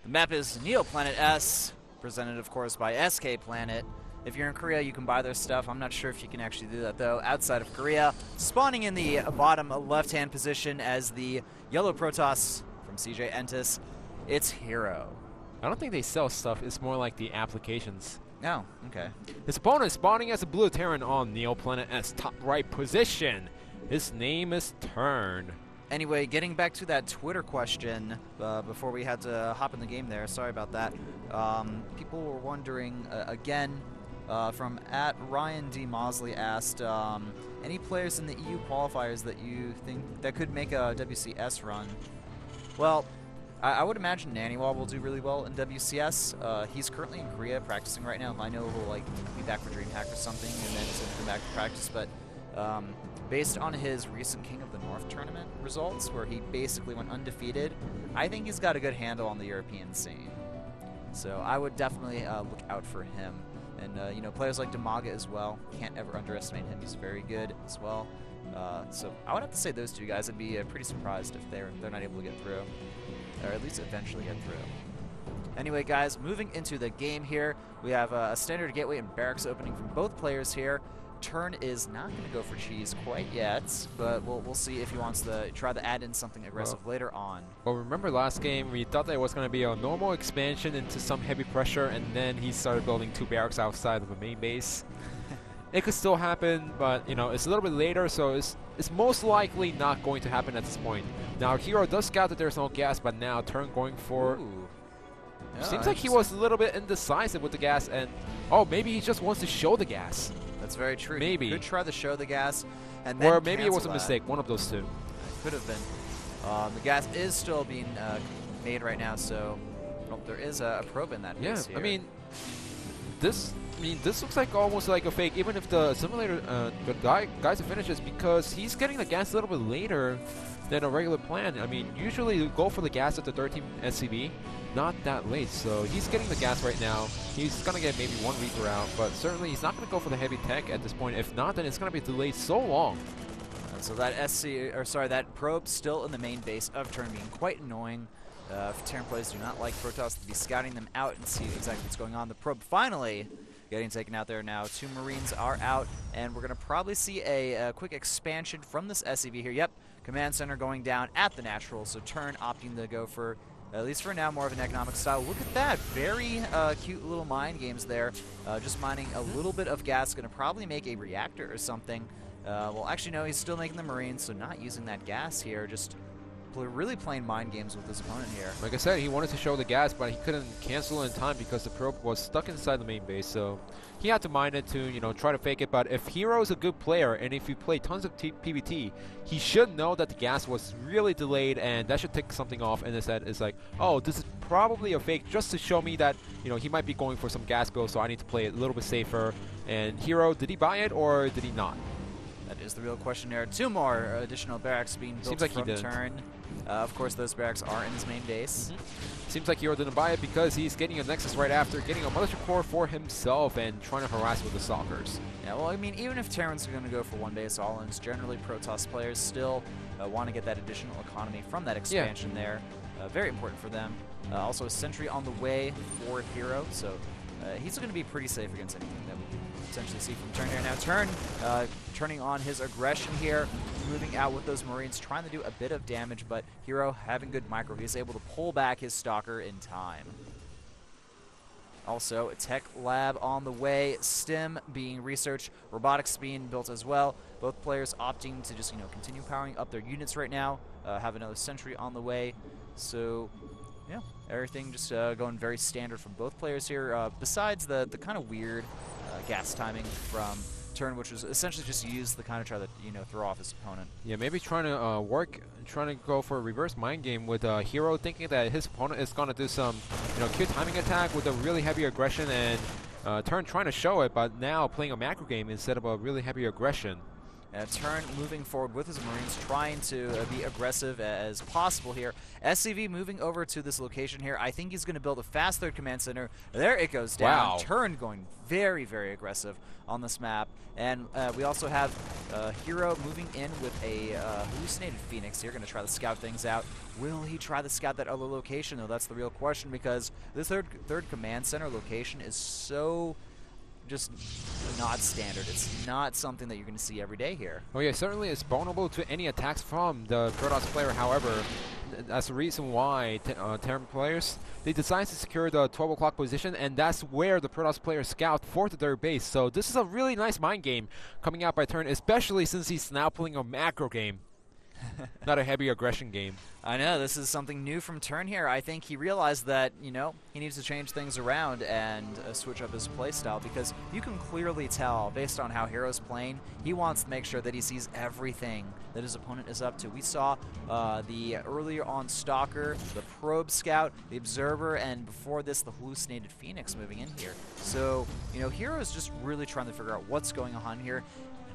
The map is Neo Planet S, presented of course by SK Planet. If you're in Korea, you can buy their stuff. I'm not sure if you can actually do that though outside of Korea. Spawning in the bottom left-hand position as the yellow Protoss from CJ Entis, it's herO. I don't think they sell stuff. It's more like the applications. Oh, okay. His opponent is spawning as a blue Terran on Neo Planet S top right position. His name is Turn. Anyway, getting back to that Twitter question before we had to hop in the game there. Sorry about that. People were wondering, again, from @Ryan D. Mosley asked, any players in the EU qualifiers that you think that could make a WCS run? Well, I would imagine Naniwal will do really well in WCS. He's currently in Korea practicing right now. I know he'll be back for DreamHack or something, and then he's going to come back to practice. But based on his recent King of the North tournament results, where he basically went undefeated, I think he's got a good handle on the European scene. So I would definitely look out for him. And you know, players like Demaga as well. Can't ever underestimate him. He's very good as well. So I would have to say those two guys. I'd be pretty surprised if they're not able to get through, or at least eventually get through. Anyway, guys, moving into the game here, we have a standard gateway and barracks opening from both players here. Turn is not going to go for cheese quite yet, but we'll see if he wants to try to add in something aggressive later on. Well, remember last game we thought that it was going to be a normal expansion into some heavy pressure, and then he started building 2 barracks outside of the main base. It could still happen, but you know, it's a little bit later, so it's most likely not going to happen at this point. Now herO does scout that there's no gas, but now Turn going for... Yeah, seems like he was a little bit indecisive with the gas, and oh, maybe he just wants to show the gas. That's very true. Maybe. He could try to show the gas, and then or maybe it was a that. mistake, one of those two. It could have been. The gas is still being made right now, so there is a probe in that base here. I mean, this looks like almost like a fake, even if the simulator, the guys finishes, because he's getting the gas a little bit later than a regular plan. I mean, usually you go for the gas at the 13 SCV, not that late. So he's getting the gas right now. He's gonna get maybe 1 Reaper out, but certainly he's not gonna go for the heavy tech at this point. If not, then it's gonna be delayed so long. So that that probe still in the main base of Turn, being quite annoying. Terran players do not like Protoss to be scouting them out and see exactly what's going on. The probe finally getting taken out there now. 2 Marines are out, and we're going to probably see a quick expansion from this SCV here. Yep, Command Center going down at the natural, so Turn opting to go for, at least for now, more of an economic style. Look at that. Very cute little mine games there. Just mining a little bit of gas. Going to probably make a reactor or something. Well, actually, no, he's still making the Marines, so not using that gas here. Just really playing mind games with his opponent here. Like I said, he wanted to show the gas, but he couldn't cancel in time because the probe was stuck inside the main base. So he had to mine it to, you know, try to fake it. But if herO is a good player, and if you play tons of PvT, he should know that the gas was really delayed, and that should take something off. And his head is like, oh, this is probably a fake, just to show me that, you know, he might be going for some gas build, so I need to play it a little bit safer. And herO, did he buy it or did he not? That is the real question there. 2 more additional barracks being built from Turn. Of course, those barracks are in his main base. Seems like herO didn't buy it because he's getting a Nexus right after, getting a Mothership Core for himself and trying to harass with the Stalkers. Yeah, well, I mean, even if Terrans are going to go for 1 base all-ins, generally Protoss players still want to get that additional economy from that expansion there. Very important for them. Also, a sentry on the way for herO, so he's going to be pretty safe against anything that we can potentially see from Turn here. Now Turn turning on his aggression here, moving out with those Marines, trying to do a bit of damage, but herO having good micro. He's able to pull back his Stalker in time. Also, a tech lab on the way, STEM being researched, robotics being built as well. Both players opting to just, you know, continue powering up their units right now, have another sentry on the way. So yeah, everything just going very standard from both players here, besides the kind of weird gas timing from Turn, which was essentially just used to kind of try to, you know, throw off his opponent. Yeah, maybe trying to go for a reverse mind game with herO, thinking that his opponent is going to do some, you know, cute timing attack with a really heavy aggression, and Turn trying to show it, but now playing a macro game instead of a really heavy aggression. Turn moving forward with his Marines, trying to be aggressive as possible here. SCV moving over to this location here. I think he's going to build a fast third command center. There it goes down. Wow. Turn going very, very aggressive on this map. And we also have herO moving in with a hallucinated Phoenix here, going to try to scout things out. Will he try to scout that other location, though? That's the real question, because this third command center location is so just not standard. It's not something that you're going to see every day here. Oh yeah, certainly it's vulnerable to any attacks from the Protoss player. However, that's the reason why Terran players, they decide to secure the 12 o'clock position, and that's where the Protoss player scout for their base. So this is a really nice mind game coming out by Turn, especially since he's now playing a macro game. Not a heavy aggression game. I know, this is something new from Turn here. I think he realized that, you know, he needs to change things around and switch up his playstyle, because you can clearly tell, based on how herO's playing, he wants to make sure that he sees everything that his opponent is up to. We saw the earlier on Stalker, the Probe Scout, the Observer, and before this, the Hallucinated Phoenix moving in here. So, you know, herO's just really trying to figure out what's going on here.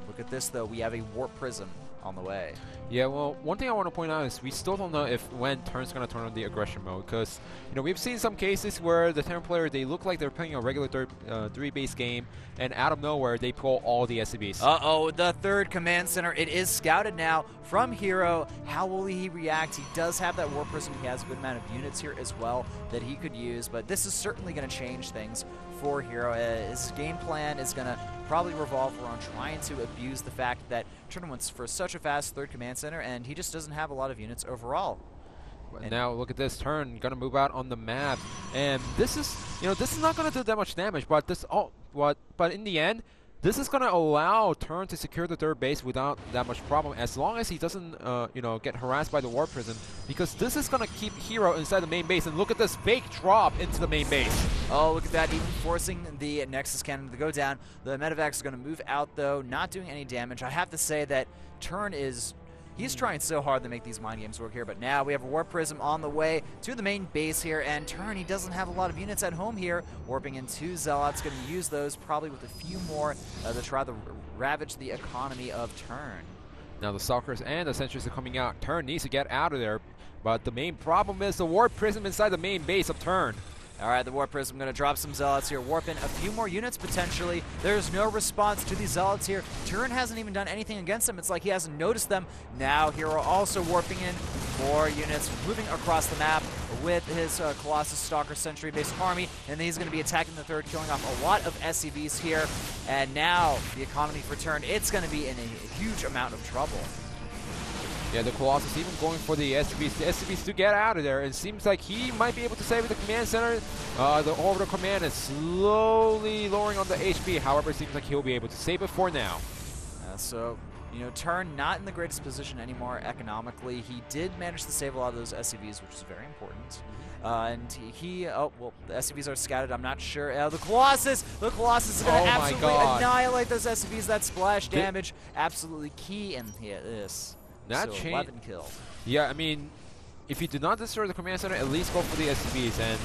Look at this, though. We have a Warp Prism on the way. Yeah, well, one thing I want to point out is we still don't know when Turn's going to turn on the aggression mode, because, you know, we've seen some cases where the Terran player, they look like they're playing a regular 3-base game, and out of nowhere, they pull all the SCVs. Uh-oh, the third command center. It is scouted now from herO. How will he react? He does have that Warp Prism. He has a good amount of units here as well that he could use, but this is certainly going to change things for herO. His game plan is going to probably revolve around trying to abuse the fact that Turn wants for such a fast third command center, and he just doesn't have a lot of units overall. And now look at this, Turn gonna move out on the map, and this is, you know, this is not gonna do that much damage, but but in the end, this is gonna allow Turn to secure the third base without that much problem, as long as he doesn't, you know, get harassed by the Warp Prism, because this is gonna keep herO inside the main base. And look at this fake drop into the main base. Oh, look at that, even forcing the Nexus Cannon to go down. The Medevac is gonna move out, though, not doing any damage. I have to say that Turn is... He's trying so hard to make these mind games work here, but now we have a Warp Prism on the way to the main base here, and Turn, he doesn't have a lot of units at home here. Warping in 2 Zealots, going to use those probably with a few more to try to ravage the economy of Turn. Now the Stalkers and the Sentries are coming out. Turn needs to get out of there, but the main problem is the Warp Prism inside the main base of Turn. All right, the Warp Prism going to drop some Zealots here, warp in a few more units potentially. There's no response to these Zealots here. Turn hasn't even done anything against them. It's like he hasn't noticed them. Now herO also warping in more units, moving across the map with his Colossus Stalker Sentry-based army, and then he's going to be attacking the third, killing off a lot of SCVs here. And now the economy for Turn, it's going to be in a huge amount of trouble. Yeah, the Colossus even going for the SCVs to get out of there. It seems like he might be able to save the command center. The orbital command is slowly lowering on the HP. However, it seems like he'll be able to save it for now. So, you know, Turn not in the greatest position anymore economically. He did manage to save a lot of those SCVs, which is very important. And oh, well, the SCVs are scattered. I'm not sure. The Colossus is going to absolutely annihilate those SCVs. That splash damage, absolutely key in this. That so 11 kill. Yeah, I mean, if you do not destroy the command center, at least go for the SCVs. And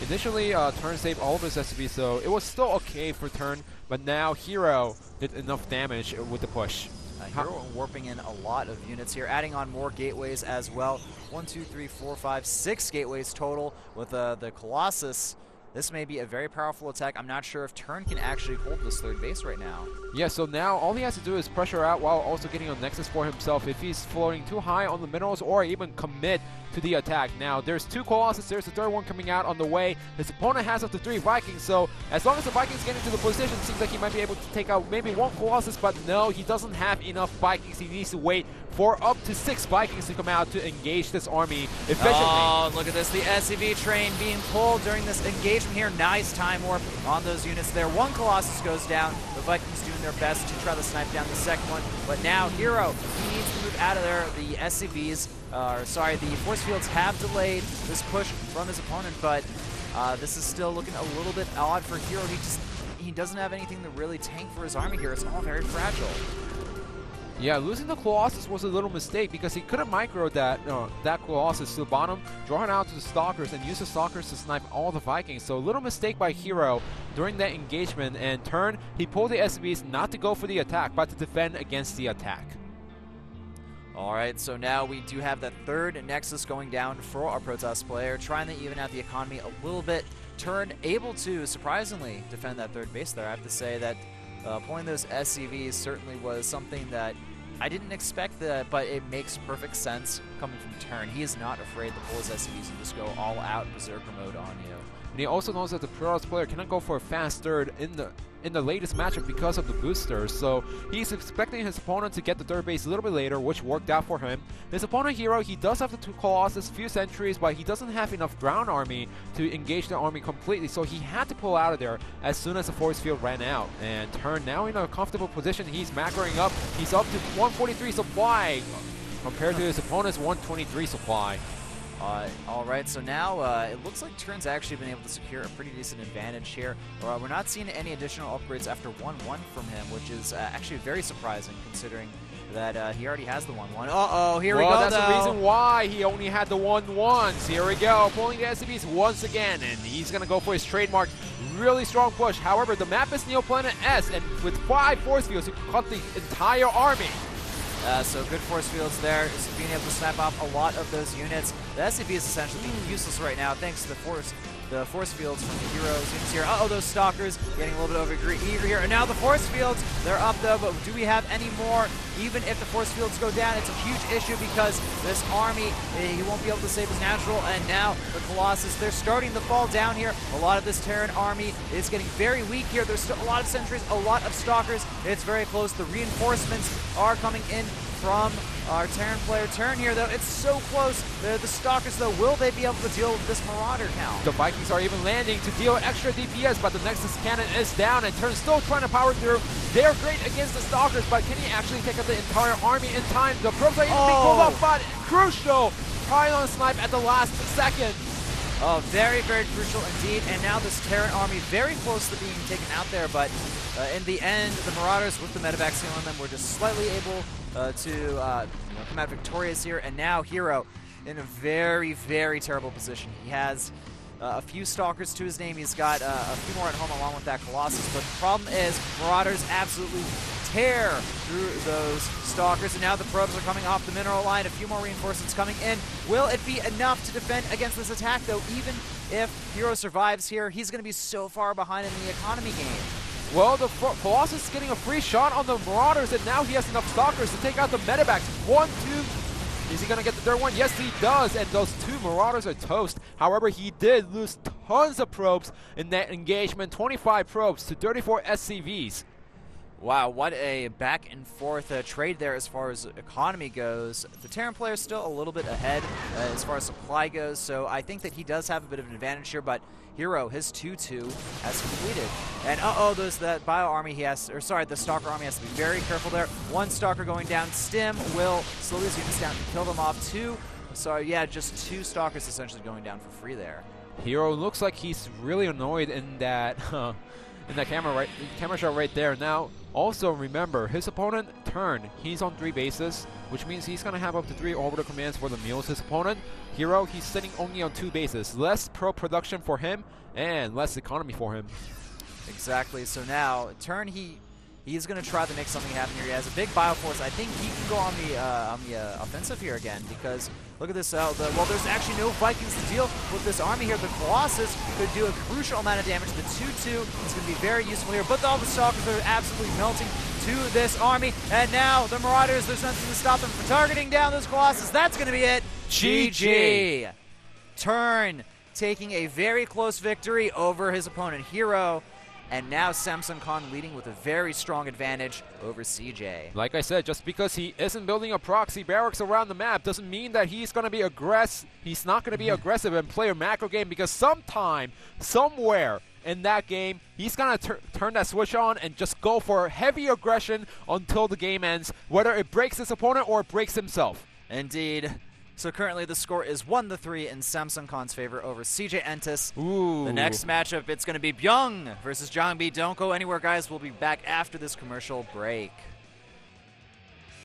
initially, Turn saved all of his SCVs, so it was still okay for Turn. But now herO did enough damage with the push. herO warping in a lot of units here, adding on more gateways as well. 1, 2, 3, 4, 5, 6 gateways total with the Colossus. This may be a very powerful attack. I'm not sure if Turn can actually hold this third base right now. Yeah, so now all he has to do is pressure out while also getting a Nexus for himself if he's floating too high on the minerals, or even commit to the attack. Now, there's 2 Colossus, there's the third one coming out on the way. His opponent has up to 3 Vikings, so as long as the Vikings get into the position, it seems like he might be able to take out maybe 1 Colossus, but no, he doesn't have enough Vikings. He needs to wait for up to 6 Vikings to come out to engage this army efficiently. Oh, look at this, the SCV train being pulled during this engagement here. Nice time warp on those units there. 1 Colossus goes down. The Vikings doing their best to try to snipe down the second one, but now herO, he needs to move out of there. The SCVs, the force fields have delayed this push from his opponent, but this is still looking a little bit odd for herO. He doesn't have anything to really tank for his army here. It's all very fragile. Yeah, losing the Colossus was a little mistake because he could have microed that that Colossus to the bottom, drawn out to the Stalkers, and used the Stalkers to snipe all the Vikings. So a little mistake by herO during that engagement, and turn, he pulled the SCVs not to go for the attack, but to defend against the attack. Alright, so now we do have that third Nexus going down for our Protoss player, trying to even out the economy a little bit. Turn able to, surprisingly, defend that third base there. I have to say that pulling those SCVs certainly was something that I didn't expect, but it makes perfect sense coming from Turn. He is not afraid to pull his SCVs and just go all out Berserker mode on you. And he also knows that the Protoss player cannot go for a fast third in the latest matchup because of the boosters, so he's expecting his opponent to get the third base a little bit later, which worked out for him. His opponent herO, he does have the 2 Colossus, few sentries, but he doesn't have enough ground army to engage the army completely, so he had to pull out of there as soon as the force field ran out. And Turn now in a comfortable position, he's macroing up, he's up to 143 supply compared to his opponent's 123 supply. Alright, so now it looks like Turn's actually been able to secure a pretty decent advantage here. We're not seeing any additional upgrades after 1-1 from him, which is actually very surprising considering that he already has the 1-1. Uh-oh, here we go, that's the reason why he only had the 1-1s. Here we go, pulling the SCVs once again, and he's going to go for his trademark really strong push. However, the map is Neo Planet S, and with 5 force fields, you can cut the entire army. So good force fields there, just being able to snap off a lot of those units. The SCV is essentially being useless right now thanks to the force fields from the heroes units here. Uh-oh, those Stalkers getting a little bit over eager here. And now the force fields, they're up though, but do we have any more? Even if the force fields go down, it's a huge issue because this army, he won't be able to save his natural, and now the Colossus, they're starting to fall down here. A lot of this Terran army is getting very weak here. There's still a lot of sentries, a lot of Stalkers. It's very close. The reinforcements are coming in from our Terran player. Turn here, though, it's so close. The Stalkers, though, will they be able to deal with this Marauder count? The Vikings are even landing to deal extra DPS, but the Nexus cannon is down, and Turn's still trying to power through. They're great against the Stalkers, but can he actually take out the entire army in time? The probes are even being pulled up, but crucial pylon snipe at the last second. Oh, very, very crucial indeed. And now this Terran army very close to being taken out there, but in the end, the Marauders with the medevac seal on them were just slightly able to come out victorious here. And now herO in a very, very terrible position. He has a few Stalkers to his name. He's got a few more at home along with that Colossus. But the problem is Marauders absolutely tear through those Stalkers. And now the probes are coming off the mineral line. A few more reinforcements coming in. Will it be enough to defend against this attack, though? Even if herO survives here, he's going to be so far behind in the economy game. Well, the Colossus is getting a free shot on the Marauders, and now he has enough Stalkers to take out the medevacs. 1, 2. Is he going to get the third one? Yes, he does, and those 2 Marauders are toast. However, he did lose tons of probes in that engagement, 25 probes to 34 SCVs. Wow, what a back and forth trade there as far as economy goes. The Terran player is still a little bit ahead as far as supply goes, so I think that he does have a bit of an advantage here, but herO, his 2-2 has completed. And that bio army he has, or sorry, the Stalker army has to be very careful there. 1 Stalker going down. Stim will slow these units down and kill them off. 2, sorry, yeah, just 2 Stalkers essentially going down for free there. herO looks like he's really annoyed in that camera shot right there. Now, also remember, his opponent, Turn, he's on 3 bases, which means he's going to have up to 3 orbital commands for the meals. His opponent, herO, he's sitting only on 2 bases. Less pro production for him, and less economy for him. Exactly, so now, Turn, he's going to try to make something happen here. He has a big bioforce. I think he can go on the offensive here again, because look at this. Well, there's actually no Vikings to deal with this army here. The Colossus could do a crucial amount of damage. The 2-2 is going to be very useful here, but all the Stalkers are absolutely melting to this army. And now the Marauders, there's nothing to stop them from targeting down this Colossus. That's going to be it. GG. Turn taking a very close victory over his opponent, herO. And now Samson Khan leading with a very strong advantage over CJ. Like I said, just because he isn't building a proxy barracks around the map doesn't mean that he's going to be aggressive. He's not going to be aggressive and play a macro game, because sometime, somewhere in that game, he's going to turn that switch on and just go for heavy aggression until the game ends, whether it breaks his opponent or it breaks himself. Indeed. So currently the score is 1-3 in Samson Khan's favor over CJ Entis. Ooh. The next matchup, it's going to be Byung versus Jongbi. Don't go anywhere, guys. We'll be back after this commercial break.